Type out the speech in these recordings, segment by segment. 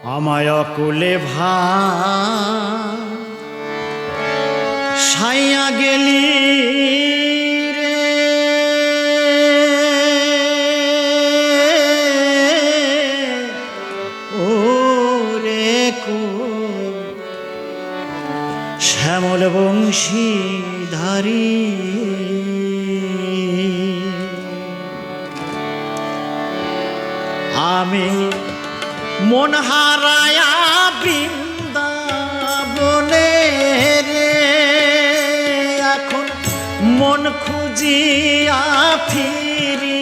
আমায় অকুলে সাইয়া গেলি রে ও রে শ্যামল বংশীধারী আমি মন হারায়া বৃন্দাবনে রে এখন মন খুঁজিয়া ফিরি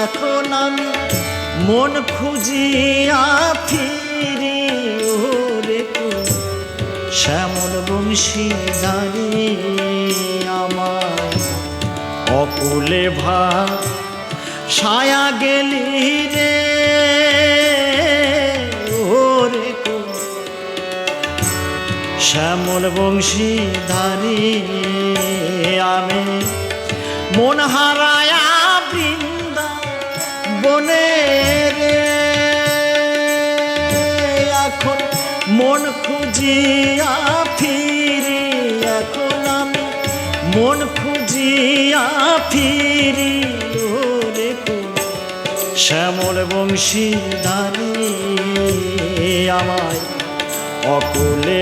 এখন আমি মন খুঁজিয়া ফিরি ওরে শ্যামল বংশীধারী আমার অকুলে সায়া গেলি রে শ্যামল বংশীধারী আমি মন হারায়া বৃন্দাবনে রে এখন মন খুঁজিয়া ফিরি এখন আমি মন খুঁজিয়া ফিরি ওরে শ্যামল বংশীধারী আমায় অকুলে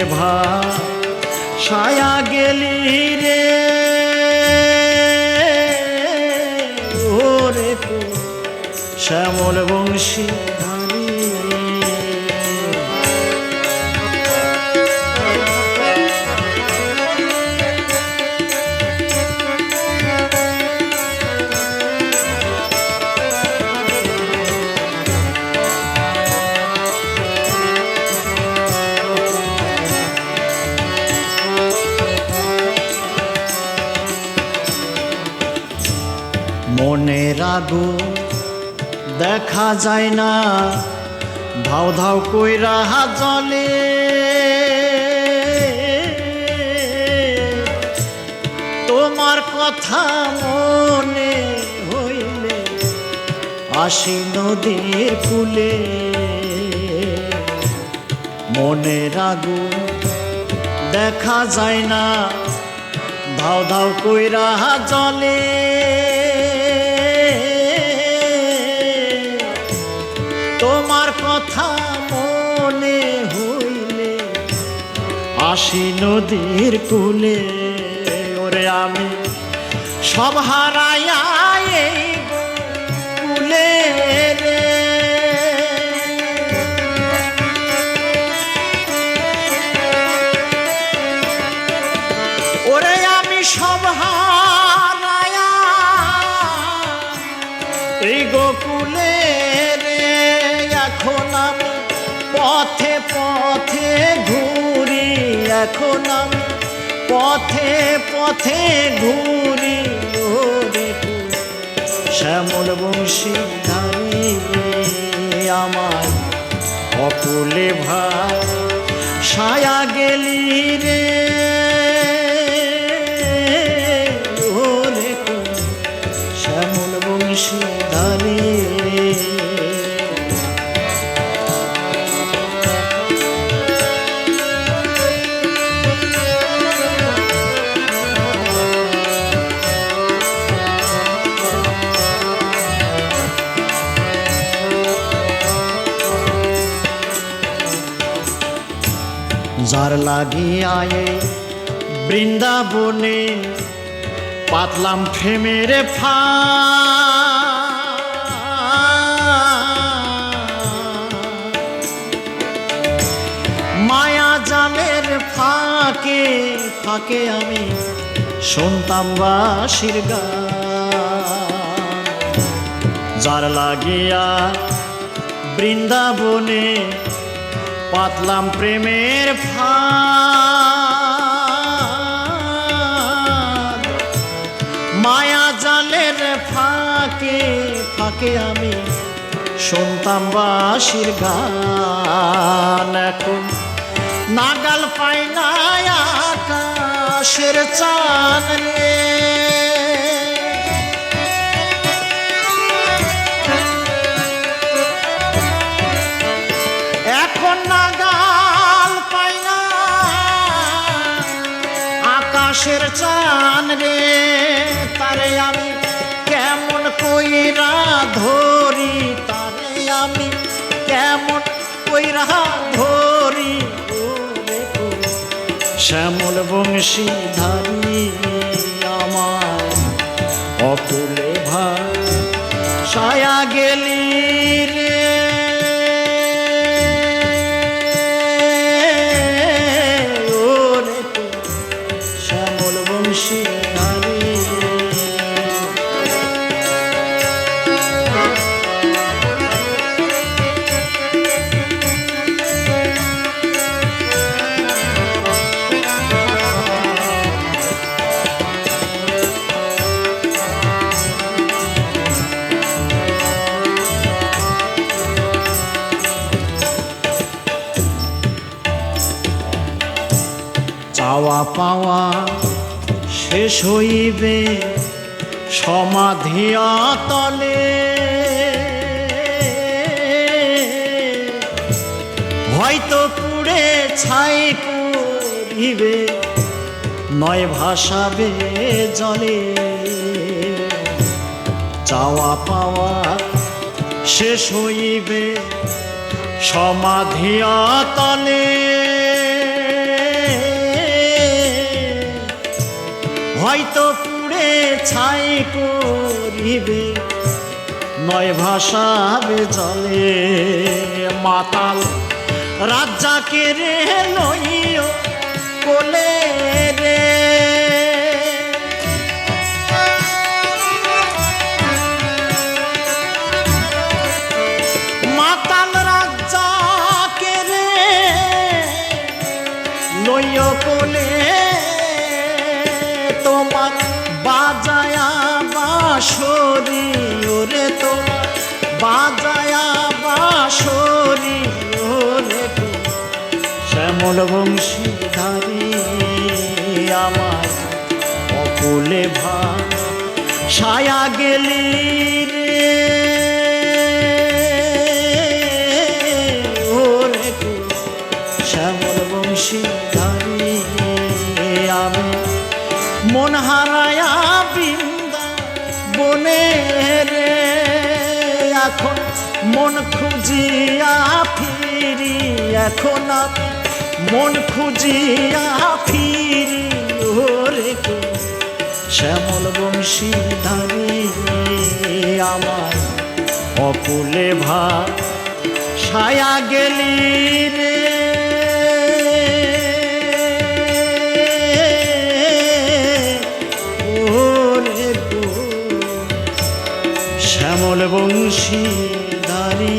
সায়া গেলি রে ওরে শ্যামল বংশীধারী মনের আগুন দেখা যায় না ধাও ধাও কইরা জলে তোমার কথা মনে হইলে আসি নদীর কূলে মনের আগুন দেখা যায় না ধাও ধাও কইরা জলে তোমার কথা মনে হইলে আসি নদীর কূলে ওরে আমি সব হারাইয়া এই কূলে রে ওরে আমি সব হারাইয়া এই গোকুলে এখন আমি পথে পথে ঘুরি এখন আমি পথে পথে ঘুরি ওরে শ্যামল বংশীধারী আমার অকুলে সায়া গেলি রে ওরে শ্যামল বংশীধারী যার লাগিয়া বৃন্দাবনে পাতলাম প্রেমের মায়া জালের ফাঁকে ফাঁকে আমি শুনতাম বাঁশির গান যার লাগিয়া বৃন্দাবনে পাতলাম প্রেমের মায়া জালের ফাঁকে ফাঁকে আমি শুনতাম বাঁশির গান এখন নাগাল পাই না আকাশের চাঁদ রে এখন কেমন নাগাল পাই না আকাশের চান রে, তারে আমি কেমন কইরা ধরি, তারে আমি কেমন কইরা ধরি। শ্যামল বংশীধারী আমার অকুলে ভাষায়া গেলি রে, ওরে শ্যামল বংশীধারী। চাওয়া পাওয়া শেষ হইবে সমাধি তলে, হয়তো পুড়ে ছাই করিবে নয় ভাসাবে জলে। চাওয়া পাওয়া শেষ হইবে সমাধি তলে, হয়তো পুড়ে ছাই করিবে নয় ভাসাবে জলে। মাতাল রাজ্জাকে রে লইও কোলে রে, মাতাল রাজ্জাকে রে লইও কোলে, তোমার বাজায়া বাঁশরি ওরে, তোমার বাজায়া বাঁশরি ওরে। শ্যামল বংশীধারী আমার অকুলে ভাষায়া গেলি রে, ওরে শ্যামল বংশীধারী আমি মন হারায়া বৃন্দা বনে রে, এখন মন খুঁজিয়া ফিরি, এখন মন খুঁজিয়া ফিরি ওরে শ্যামল বংশীধারী আমার অকুলে ভাষায়া গেলি রে, শ্যামল বংশীধারী।